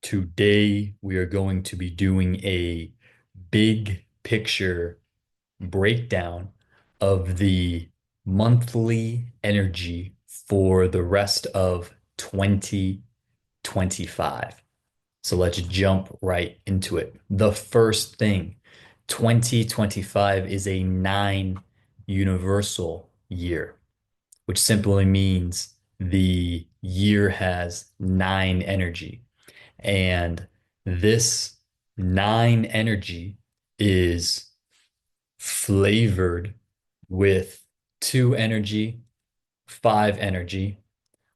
Today, we are going to be doing a big picture breakdown of the monthly energy for the rest of 2025. So let's jump right into it. The first thing, 2025 is a nine universal year, which simply means the year has nine energy. And this nine energy is flavored with two energy, five energy.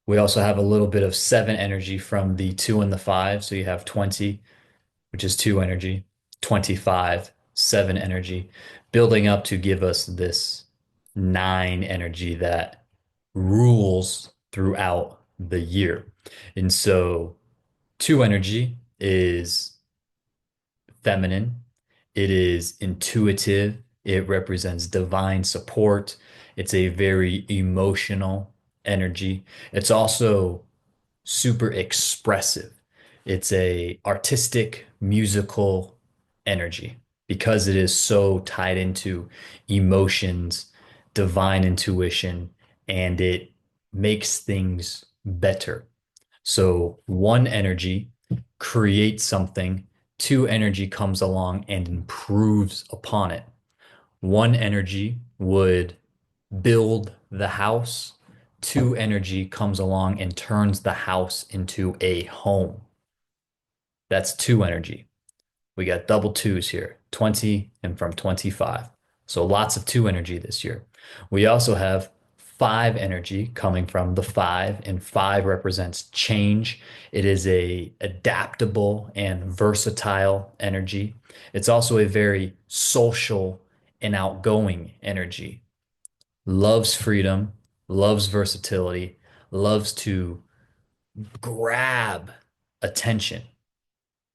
We also have a little bit of seven energy from the two and the five. So you have 20, which is two energy, 25, seven energy, building up to give us this nine energy that rules throughout the year. And so two energy is feminine. It is intuitive. It represents divine support. It's a very emotional energy. It's also super expressive. It's a artistic, musical energy because it is so tied into emotions, divine intuition, and it makes things better. So one energy creates something, two energy comes along and improves upon it. One energy would build the house, two energy comes along and turns the house into a home. That's two energy. We got double twos here, 20 and from 25. So lots of two energy this year. We also have five energy coming from the five, and five represents change. It is a adaptable and versatile energy. It's also a very social and outgoing energy. Loves freedom, loves versatility, loves to grab attention,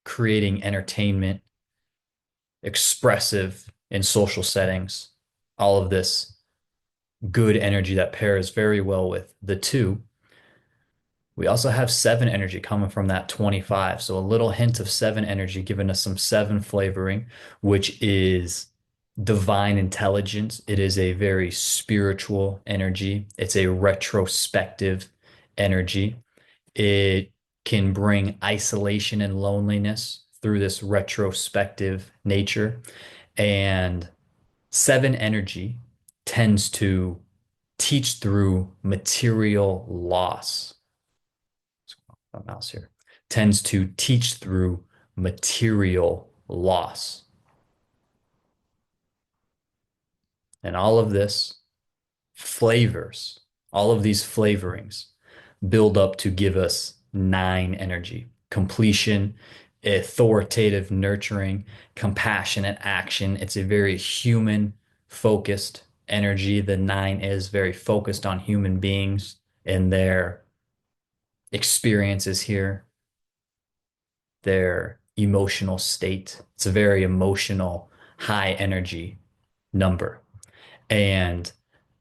creating entertainment, expressive in social settings, all of this good energy that pairs very well with the two. We also have seven energy coming from that 25. So a little hint of seven energy giving us some seven flavoring, which is divine intelligence. It is a very spiritual energy. It's a retrospective energy. It can bring isolation and loneliness through this retrospective nature. And seven energy tends to teach through material loss. My mouse here tends to teach through material loss. And all of this flavors, all of these flavorings build up to give us nine energy: completion, authoritative nurturing, compassionate action. It's a very human focused energy. The nine is very focused on human beings and their experiences here, their emotional state. It's a very emotional, high energy number. And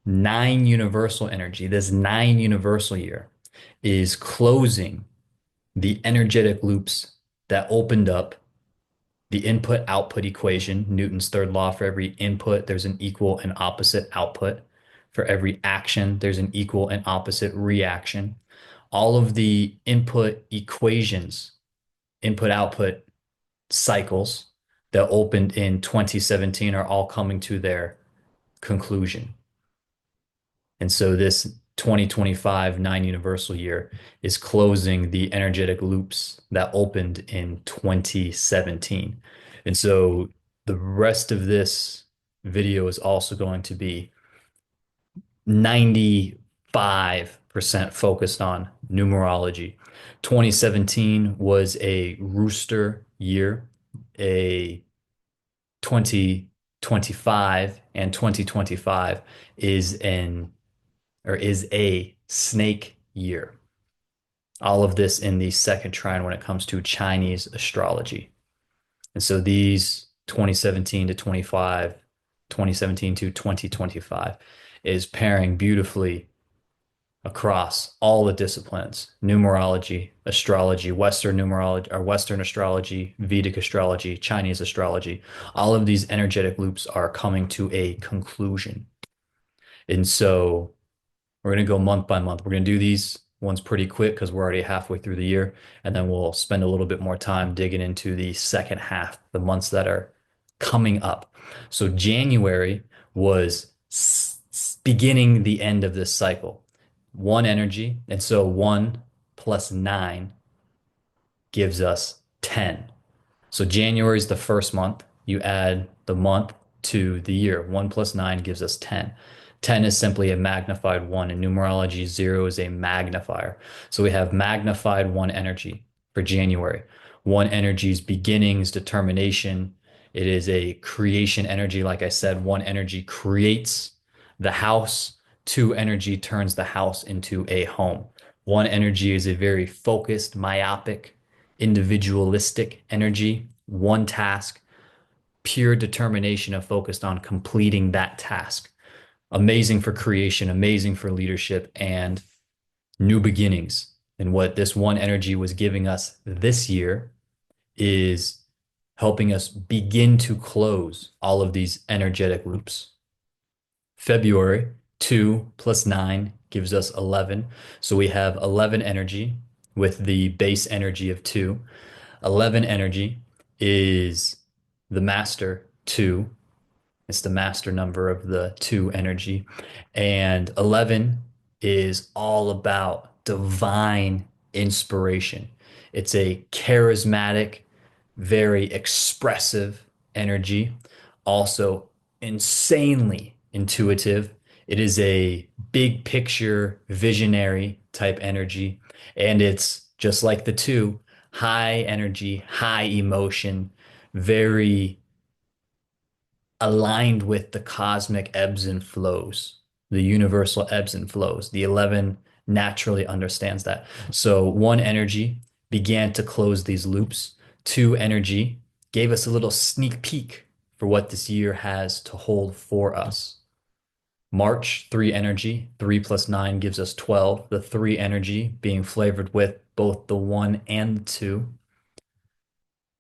nine universal energy, this nine universal year, is closing the energetic loops that opened up the input output equation, Newton's third law. For every input, there's an equal and opposite output. For every action, there's an equal and opposite reaction. All of the input equations, input output cycles that opened in 2017 are all coming to their conclusion. And so this 2025 nine universal year is closing the energetic loops that opened in 2017. And so the rest of this video is also going to be 95% focused on numerology. 2017 was a rooster year, a 2025 and 2025 is a snake year. All of this in the second trine when it comes to Chinese astrology. And so these 2017 to 25, 2017 to 2025 is pairing beautifully across all the disciplines, numerology, astrology, Western numerology or Western astrology, Vedic astrology, Chinese astrology. All of these energetic loops are coming to a conclusion. And so we're going to go month by month. We're going to do these ones pretty quick because we're already halfway through the year. And then we'll spend a little bit more time digging into the second half, the months that are coming up. So January was beginning the end of this cycle. One energy. And so 1 + 9 gives us 10. So January is the first month. You add the month to the year. 1 + 9 gives us 10. 10 is simply a magnified one. In numerology, 0 is a magnifier. So we have magnified one energy for January. One energy's beginnings, determination. It is a creation energy. Like I said, one energy creates the house. Two energy turns the house into a home. One energy is a very focused, myopic, individualistic energy, one task, pure determination of focused on completing that task. Amazing for creation, amazing for leadership and new beginnings. And what this one energy was giving us this year is helping us begin to close all of these energetic loops. February, 2 + 9 gives us 11. So we have 11 energy with the base energy of 2. 11 energy is the master 2. It's the master number of the 2 energy. And 11 is all about divine inspiration. It's a charismatic, very expressive energy, also insanely intuitive. It is a big picture, visionary type energy. And it's just like the 2, high energy, high emotion, very aligned with the cosmic ebbs and flows, the universal ebbs and flows. The 11 naturally understands that. So one energy began to close these loops. Two energy gave us a little sneak peek for what this year has to hold for us. March, 3 energy, 3 + 9 gives us 12. The 3 energy being flavored with both the 1 and the 2.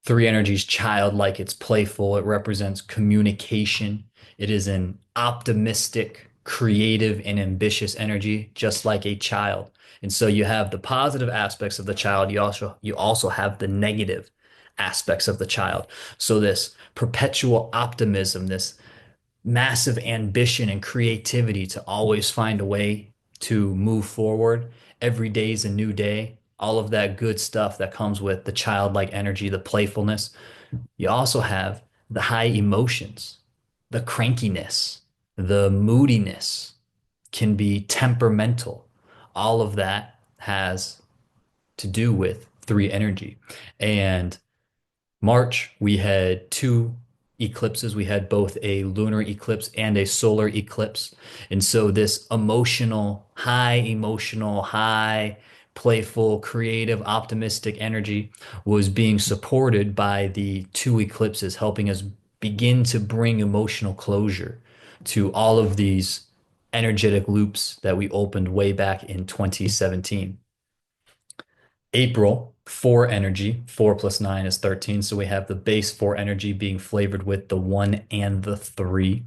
3 energy is childlike, it's playful, it represents communication. It is an optimistic, creative, and ambitious energy, just like a child. And so you have the positive aspects of the child, you also have the negative aspects of the child. So this perpetual optimism, this massive ambition and creativity to always find a way to move forward. Every day is a new day. All of that good stuff that comes with the childlike energy, the playfulness. You also have the high emotions, the crankiness, the moodiness can be temperamental. All of that has to do with 3 energy. And March, we had 2 eclipses. We had both a lunar eclipse and a solar eclipse. And so this emotional, high, playful, creative, optimistic energy was being supported by the 2 eclipses, helping us begin to bring emotional closure to all of these energetic loops that we opened way back in 2017. April, 4 energy, 4 + 9 is 13. So we have the base 4 energy being flavored with the 1 and the 3,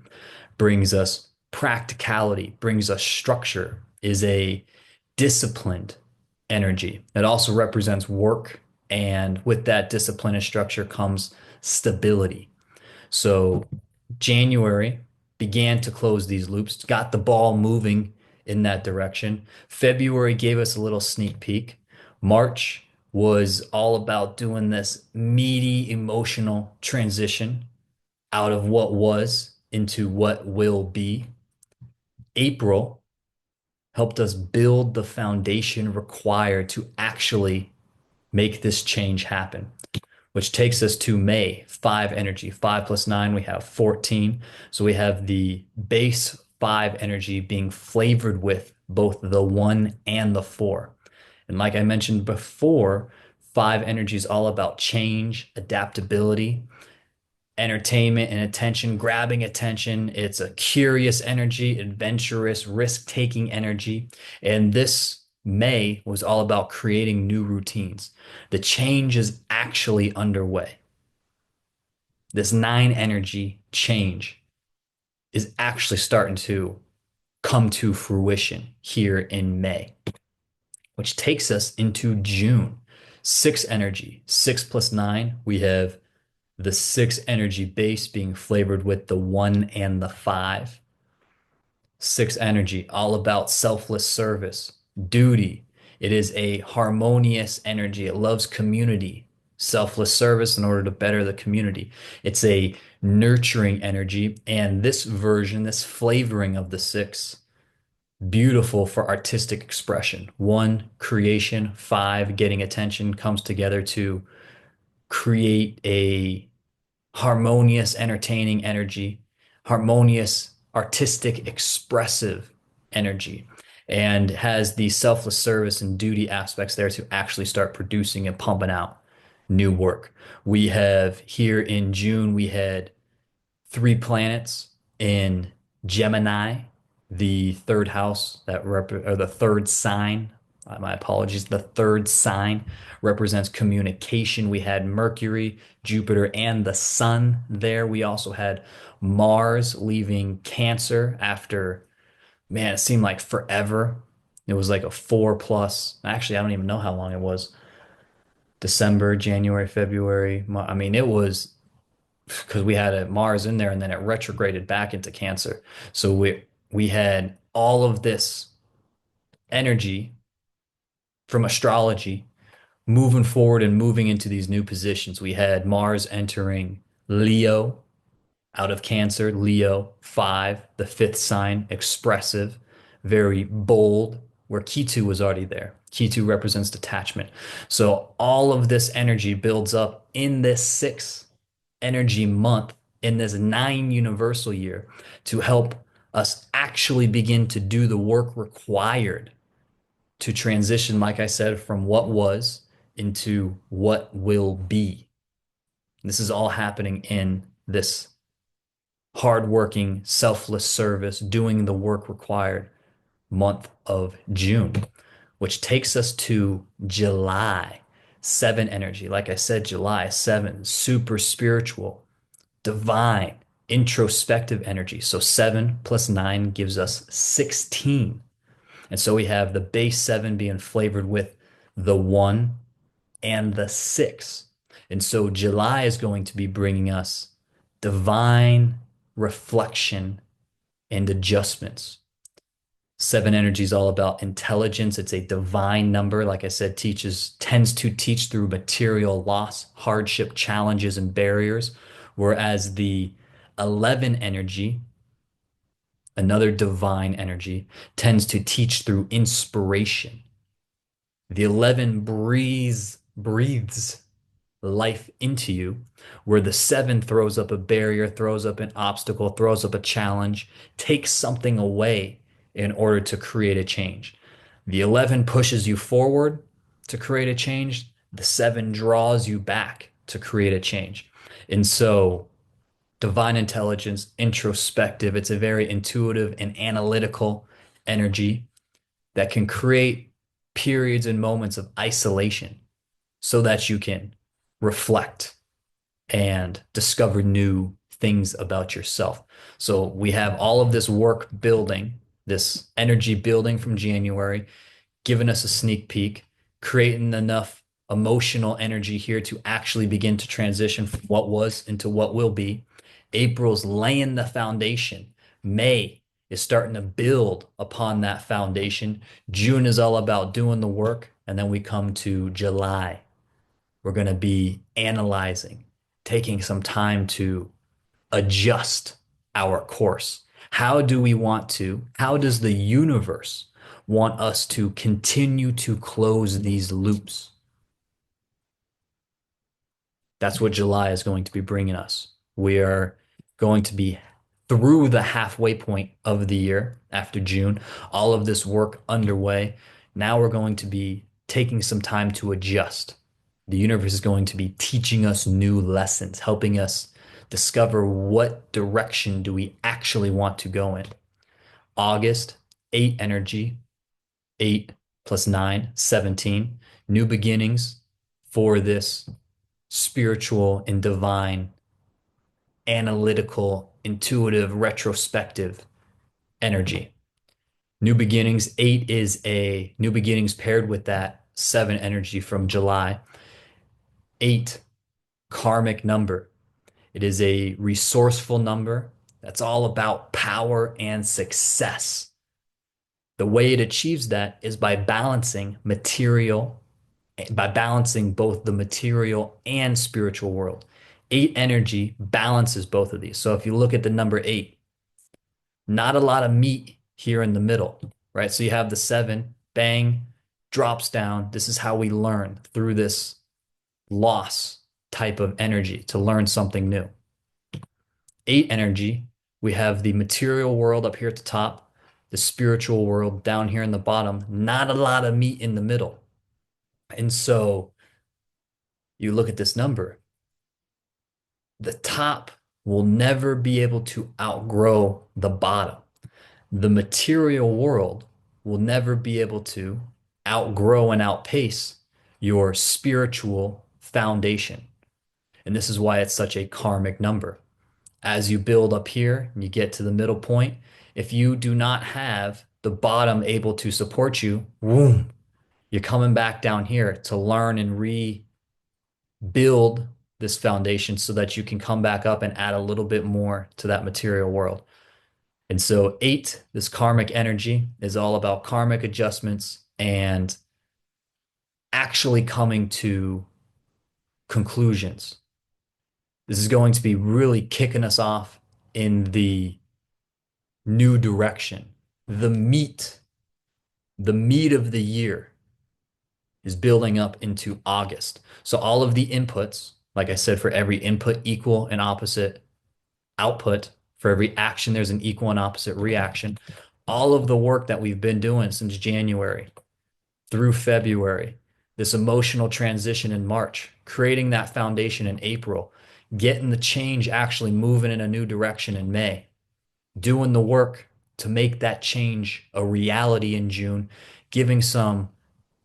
brings us practicality, brings us structure, is a disciplined energy. It also represents work. And with that discipline and structure comes stability. So January began to close these loops, got the ball moving in that direction. February gave us a little sneak peek. March was all about doing this meaty emotional transition out of what was into what will be. April helped us build the foundation required to actually make this change happen, which takes us to May, 5 energy, 5 + 9, we have 14. So we have the base 5 energy being flavored with both the 1 and the 4. And like I mentioned before, 5 energy is all about change, adaptability, entertainment and attention, grabbing attention. It's a curious energy, adventurous, risk-taking energy. And this May was all about creating new routines. The change is actually underway. This nine energy change is actually starting to come to fruition here in May, which takes us into June. Six energy, six plus nine. We have the six energy base being flavored with the one and the five. Six energy, all about selfless service, duty. It is a harmonious energy. It loves community, selfless service in order to better the community. It's a nurturing energy. And this version, this flavoring of the six, beautiful for artistic expression. One, creation. Five, getting attention comes together to create a harmonious, entertaining energy, harmonious, artistic, expressive energy, and has the selfless service and duty aspects there to actually start producing and pumping out new work. We have here in June, we had three planets in Gemini, the third house that or the third sign. My apologies. The third sign represents communication. We had Mercury, Jupiter, and the Sun there. We also had Mars leaving Cancer after, man, it seemed like forever. It was like a 4 plus. Actually, I don't even know how long it was. December, January, February. I mean, it was because we had a Mars in there and then it retrograded back into Cancer. So we had all of this energy from astrology moving forward and moving into these new positions. We had Mars entering Leo out of Cancer, Leo 5, the fifth sign, expressive, very bold, where Ketu was already there. Ketu represents detachment. So all of this energy builds up in this six energy month, in this nine universal year, to help us actually begin to do the work required to transition, like I said, from what was into what will be. This is all happening in this hardworking, selfless service, doing the work required month of June, which takes us to July. Seven energy. Like I said, July, seven, super spiritual, divine, introspective energy. So seven plus nine gives us 16. And so we have the base seven being flavored with the one and the six. And so July is going to be bringing us divine reflection and adjustments. Seven energy is all about intelligence. It's a divine number. Like I said, tends to teach through material loss, hardship, challenges, and barriers. Whereas the 11 energy, another divine energy, tends to teach through inspiration. The 11 breathes life into you, where the seven throws up a barrier, throws up an obstacle, throws up a challenge, takes something away in order to create a change. The 11 pushes you forward to create a change. The seven draws you back to create a change. And so divine intelligence, introspective, it's a very intuitive and analytical energy that can create periods and moments of isolation so that you can reflect and discover new things about yourself. So we have all of this work building, this energy building from January, giving us a sneak peek, creating enough emotional energy here to actually begin to transition from what was into what will be. April's laying the foundation. May is starting to build upon that foundation. June is all about doing the work. And then we come to July. We're going to be analyzing, taking some time to adjust our course. How does the universe want us to continue to close these loops? That's what July is going to be bringing us. We are going to be through the halfway point of the year after June, all of this work underway. Now we're going to be taking some time to adjust. The universe is going to be teaching us new lessons, helping us discover what direction do we actually want to go in. August, 8 energy, 8 plus 9, 17. New beginnings for this spiritual and divine, analytical, intuitive, retrospective energy. New beginnings, 8 is a new beginnings paired with that 7 energy from July. 8, karmic number. It is a resourceful number that's all about power and success. The way it achieves that is by balancing both the material and spiritual world. 8 energy balances both of these. So if you look at the number 8, not a lot of meat here in the middle, right? So you have the 7, bang, drops down. This is how we learn through this loss type of energy to learn something new. 8 energy, we have the material world up here at the top, the spiritual world down here in the bottom, not a lot of meat in the middle. And so you look at this number, the top will never be able to outgrow the bottom. The material world will never be able to outgrow and outpace your spiritual foundation. And this is why it's such a karmic number. As you build up here and you get to the middle point, if you do not have the bottom able to support you, boom, you're coming back down here to learn and rebuild this foundation so that you can come back up and add a little bit more to that material world. And so 8, this karmic energy is all about karmic adjustments and actually coming to conclusions. This is going to be really kicking us off in the new direction. The meat of the year is building up into August. So all of the inputs, like I said, for every input, equal and opposite output. For every action, there's an equal and opposite reaction. All of the work that we've been doing since January through February, this emotional transition in March, creating that foundation in April, getting the change actually moving in a new direction in May, doing the work to make that change a reality in June, giving some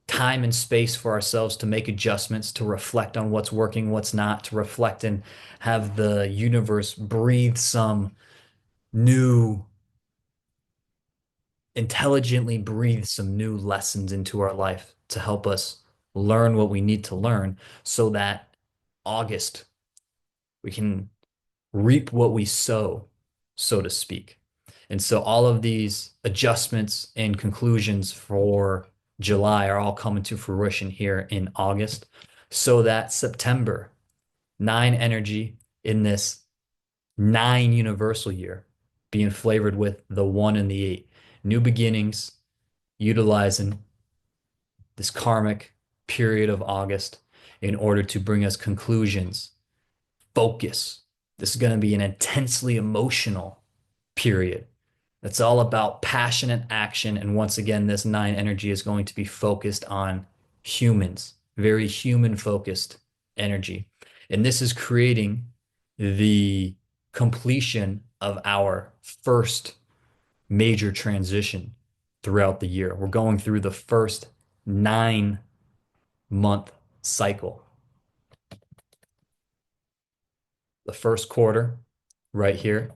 time and space for ourselves to make adjustments, to reflect on what's working, what's not, to reflect and have the universe breathe some new, intelligently breathe some new lessons into our life to help us learn what we need to learn so that August we can reap what we sow, so to speak. And so all of these adjustments and conclusions for July are all coming to fruition here in August so that September, 9 energy in this 9 universal year being flavored with the 1 and the 8. New beginnings, utilizing this karmic period of August in order to bring us conclusions, focus. This is going to be an intensely emotional period. It's all about passionate action. And once again, this 9 energy is going to be focused on humans, very human focused energy. And this is creating the completion of our first major transition throughout the year. We're going through the first 9-month cycle. The first quarter, right here,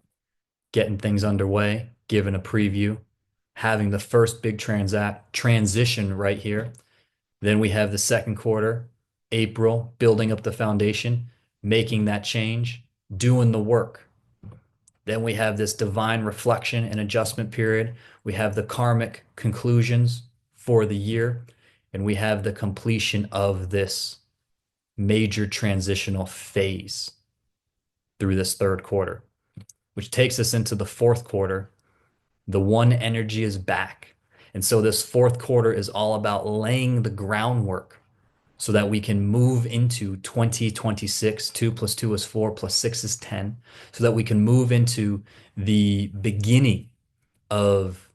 getting things underway, giving a preview, having the first big transition right here. Then we have the second quarter, April, building up the foundation, making that change, doing the work. Then we have this divine reflection and adjustment period. We have the karmic conclusions for the year, and we have the completion of this major transitional phase through this third quarter, which takes us into the fourth quarter. The 1 energy is back. And so this fourth quarter is all about laying the groundwork so that we can move into 2026. 2 plus 2 is 4 plus 6 is 10. So that we can move into the beginning of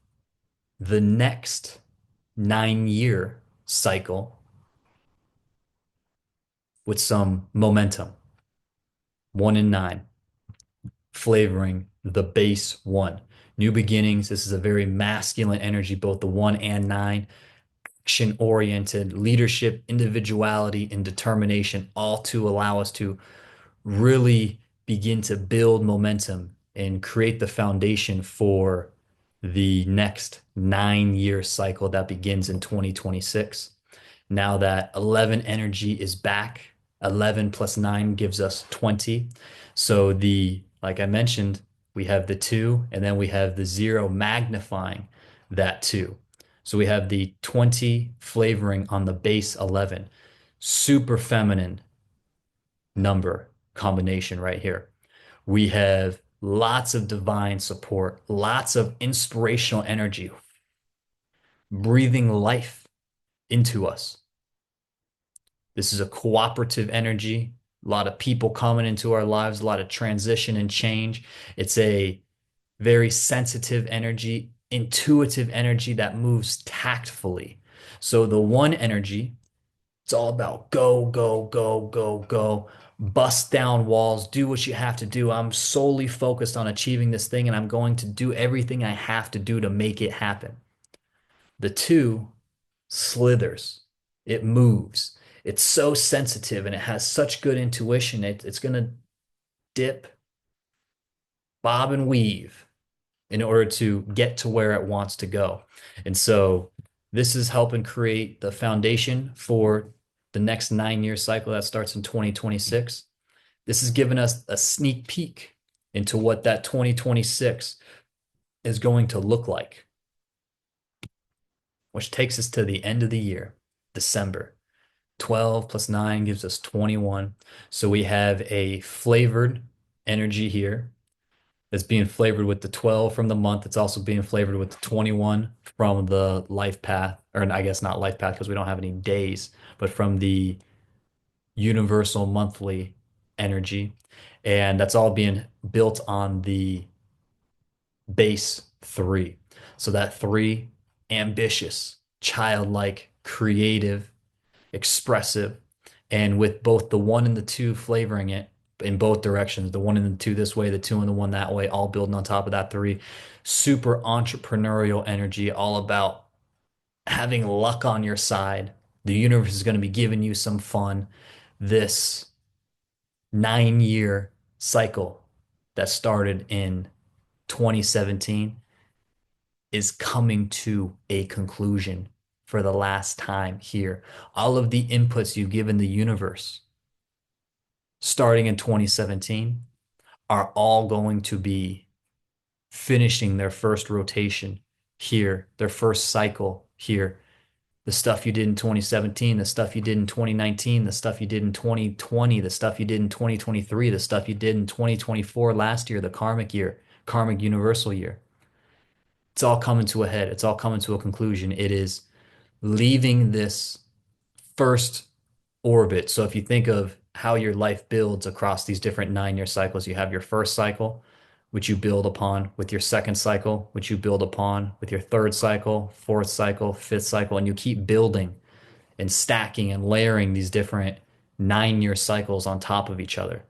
the next 9-year cycle with some momentum. 1 and 9. flavoring the base one. New beginnings. This is a very masculine energy, both the one and nine, action oriented, leadership, individuality, and determination, all to allow us to really begin to build momentum and create the foundation for the next 9 year cycle that begins in 2026. Now that 11 energy is back, 11 plus 9 gives us 20. So like I mentioned, we have the 2 and then we have the 0 magnifying that 2. So we have the 20 flavoring on the base 11. Super feminine number combination right here. We have lots of divine support, lots of inspirational energy, breathing life into us. This is a cooperative energy, a lot of people coming into our lives, a lot of transition and change. It's a very sensitive energy, intuitive energy that moves tactfully. So the one energy, it's all about go, go, go, go, go, bust down walls, do what you have to do. I'm solely focused on achieving this thing, and I'm going to do everything I have to do to make it happen. The two slithers, it moves. It's so sensitive and it has such good intuition. It's going to dip, bob, and weave in order to get to where it wants to go. And so this is helping create the foundation for the next 9 year cycle that starts in 2026. This has given us a sneak peek into what that 2026 is going to look like, which takes us to the end of the year, December. 12 plus 9 gives us 21. So we have a flavored energy here that's being flavored with the 12 from the month. It's also being flavored with the 21 from the life path, or I guess not life path because we don't have any days, but from the universal monthly energy. And that's all being built on the base 3. So that 3, ambitious, childlike, creative, expressive, and with both the 1 and the 2 flavoring it in both directions, the 1 and the 2 this way, the 2 and the 1 that way, all building on top of that 3. Super entrepreneurial energy, all about having luck on your side. The universe is going to be giving you some fun. This 9 year cycle that started in 2017 is coming to a conclusion for the last time here. All of the inputs you've given the universe starting in 2017 are all going to be finishing their first rotation here, their first cycle here. The stuff you did in 2017, the stuff you did in 2019, the stuff you did in 2020, the stuff you did in 2023, the stuff you did in 2024 last year, the karmic year, karmic universal year. It's all coming to a head. It's all coming to a conclusion. It is leaving this first orbit. So if you think of how your life builds across these different 9 year cycles, you have your first cycle, which you build upon with your second cycle, which you build upon with your third cycle, fourth cycle, fifth cycle, and you keep building and stacking and layering these different 9 year cycles on top of each other.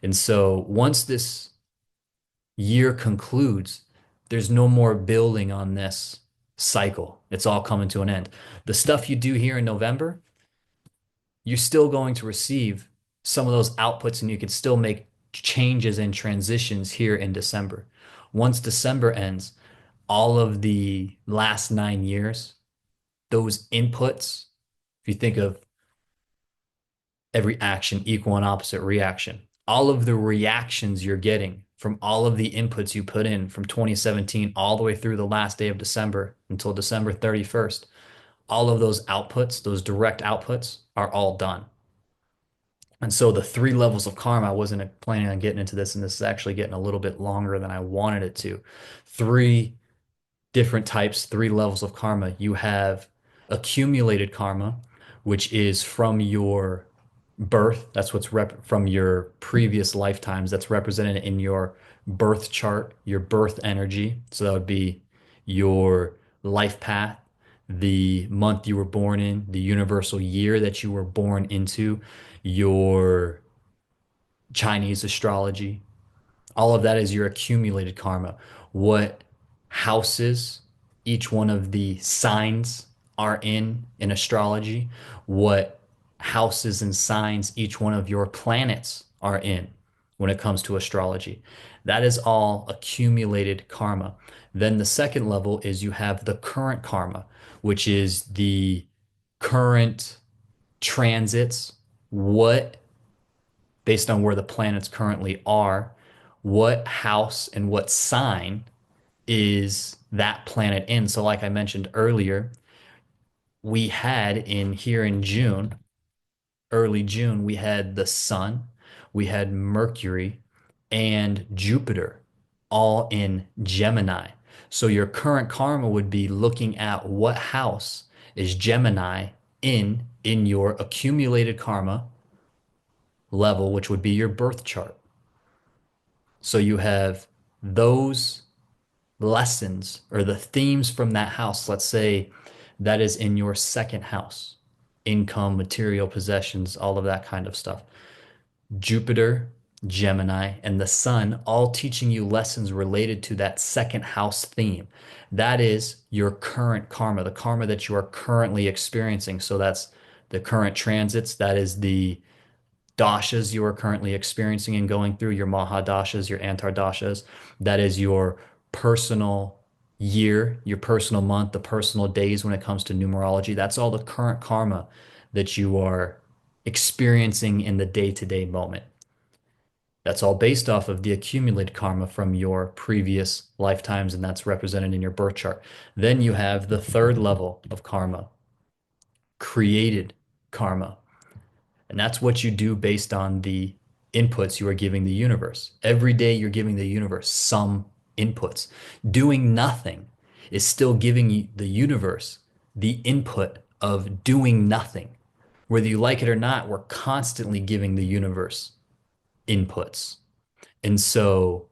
And so once this year concludes, there's no more building on this cycle. It's all coming to an end. The stuff you do here in November, you're still going to receive some of those outputs and you can still make changes and transitions here in December. Once December ends, all of the last 9 years, those inputs, if you think of every action equal and opposite reaction, all of the reactions you're getting from all of the inputs you put in from 2017 all the way through the last day of December until December 31st, all of those outputs, those direct outputs are all done. And so the 3 levels of karma, I wasn't planning on getting into this, and this is actually getting a little bit longer than I wanted it to. 3 different types, 3 levels of karma. You have accumulated karma, which is from your birth. That's what's from your previous lifetimes. That's represented in your birth chart, your birth energy. So that would be your life path, the month you were born in, the universal year that you were born into, your Chinese astrology, All of that is your accumulated karma. What houses each one of the signs are in astrology, what houses and signs each one of your planets are in when it comes to astrology. That is all accumulated karma. Then the second level is you have the current karma, which is the current transits, what based on where the planets currently are, what house and what sign is that planet in. So, like I mentioned earlier, we had in here in June, early June, we had the sun, we had Mercury, and Jupiter all in Gemini. So, your current karma would be looking at what house is Gemini in your accumulated karma level, which would be your birth chart. So you have those lessons or the themes from that house. Let's say that is in your second house, income, material possessions, all of that kind of stuff. Jupiter, Gemini, and the sun all teaching you lessons related to that second house theme. That is your current karma, the karma that you are currently experiencing. So that's the current transits. That is the dashas you are currently experiencing and going through, your mahadashas, your antardashas. That is your personal year, your personal month, the personal days when it comes to numerology. That's all the current karma that you are experiencing in the day-to-day moment. That's all based off of the accumulated karma from your previous lifetimes, and that's represented in your birth chart. Then you have the third level of karma, created karma. And that's what you do based on the inputs you are giving the universe. Every day you're giving the universe some inputs. Doing nothing is still giving the universe the input of doing nothing. Whether you like it or not, we're constantly giving the universe inputs. And so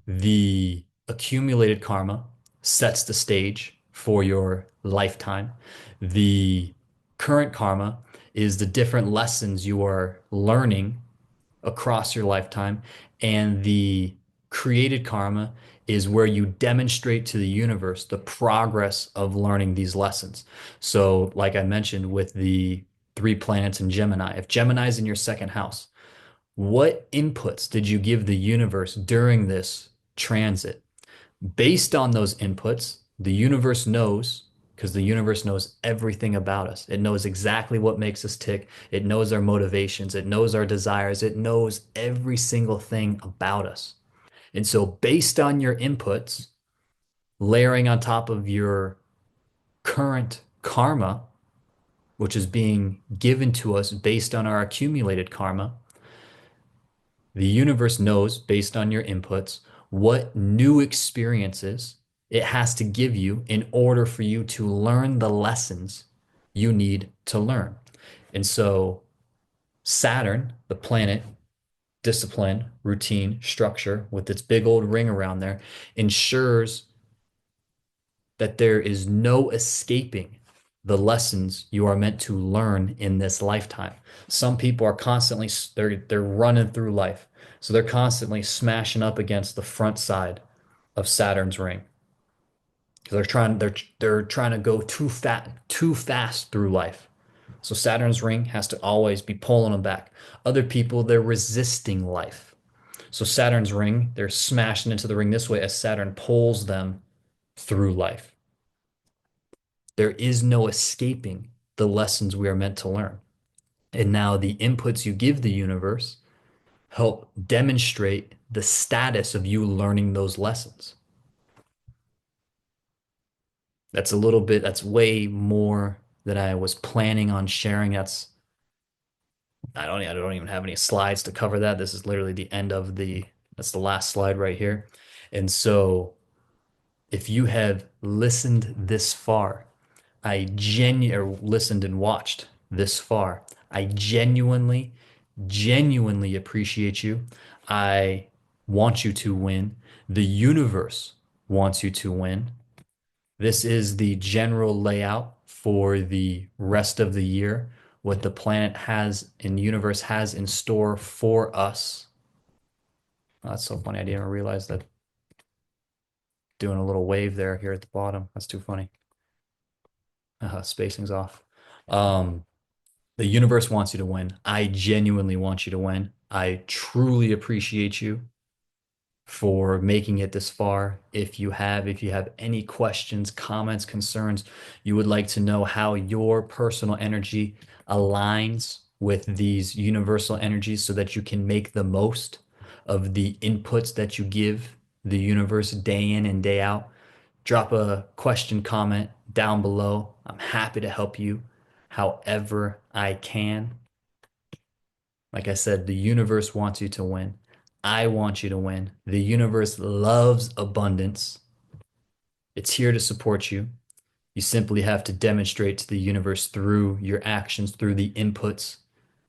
the accumulated karma sets the stage for your lifetime. The current karma is the different lessons you are learning across your lifetime. And the created karma is where you demonstrate to the universe the progress of learning these lessons. So, like I mentioned with the three planets in Gemini, if Gemini is in your second house, what inputs did you give the universe during this transit? Based on those inputs, the universe knows, because the universe knows everything about us. It knows exactly what makes us tick. It knows our motivations. It knows our desires. It knows every single thing about us. And so, based on your inputs, layering on top of your current karma, which is being given to us based on our accumulated karma, the universe knows, based on your inputs, what new experiences it has to give you in order for you to learn the lessons you need to learn. And so, Saturn, the planet, discipline, routine, structure, with its big old ring around there, ensures that there is no escaping the lessons you are meant to learn in this lifetime. Some people are constantly they're running through life. So they're constantly smashing up against the front side of Saturn's ring. They're trying to go too fast through life. So Saturn's ring has to always be pulling them back. Other people, they're resisting life. So Saturn's ring, they're smashing into the ring this way as Saturn pulls them through life. There is no escaping the lessons we are meant to learn. And now the inputs you give the universe help demonstrate the status of you learning those lessons. That's way more than I was planning on sharing. I don't even have any slides to cover that. This is literally that's the last slide right here. And so if you have listened this far, or listened and watched this far, I genuinely appreciate you. I want you to win. The universe wants you to win. This is the general layout for the rest of the year, what the planet has and universe has in store for us. Oh, that's so funny. I didn't even realize that doing a little wave there here at the bottom. That's too funny. Spacing's off. Um, the universe wants you to win. I genuinely want you to win. I truly appreciate you for making it this far. If you have any questions, comments, concerns, you would like to know how your personal energy aligns with these universal energies so that you can make the most of the inputs that you give the universe day in and day out, drop a question, comment down below. I'm happy to help you however I can. Like I said, the universe wants you to win. I want you to win. The universe loves abundance. It's here to support you. You simply have to demonstrate to the universe through your actions, through the inputs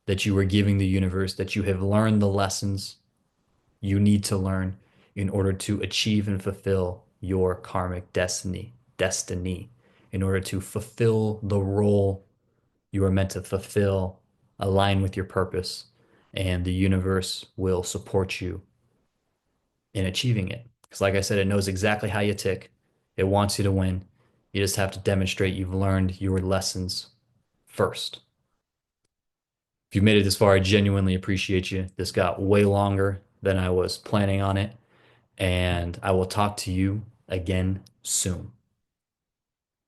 that you are giving the universe, that you have learned the lessons you need to learn in order to achieve and fulfill your karmic destiny, in order to fulfill the role you are meant to fulfill, align with your purpose, and the universe will support you in achieving it. Because, like I said, it knows exactly how you tick. It wants you to win. You just have to demonstrate you've learned your lessons first. If you've made it this far, I genuinely appreciate you. This got way longer than I was planning on it, and I will talk to you again soon.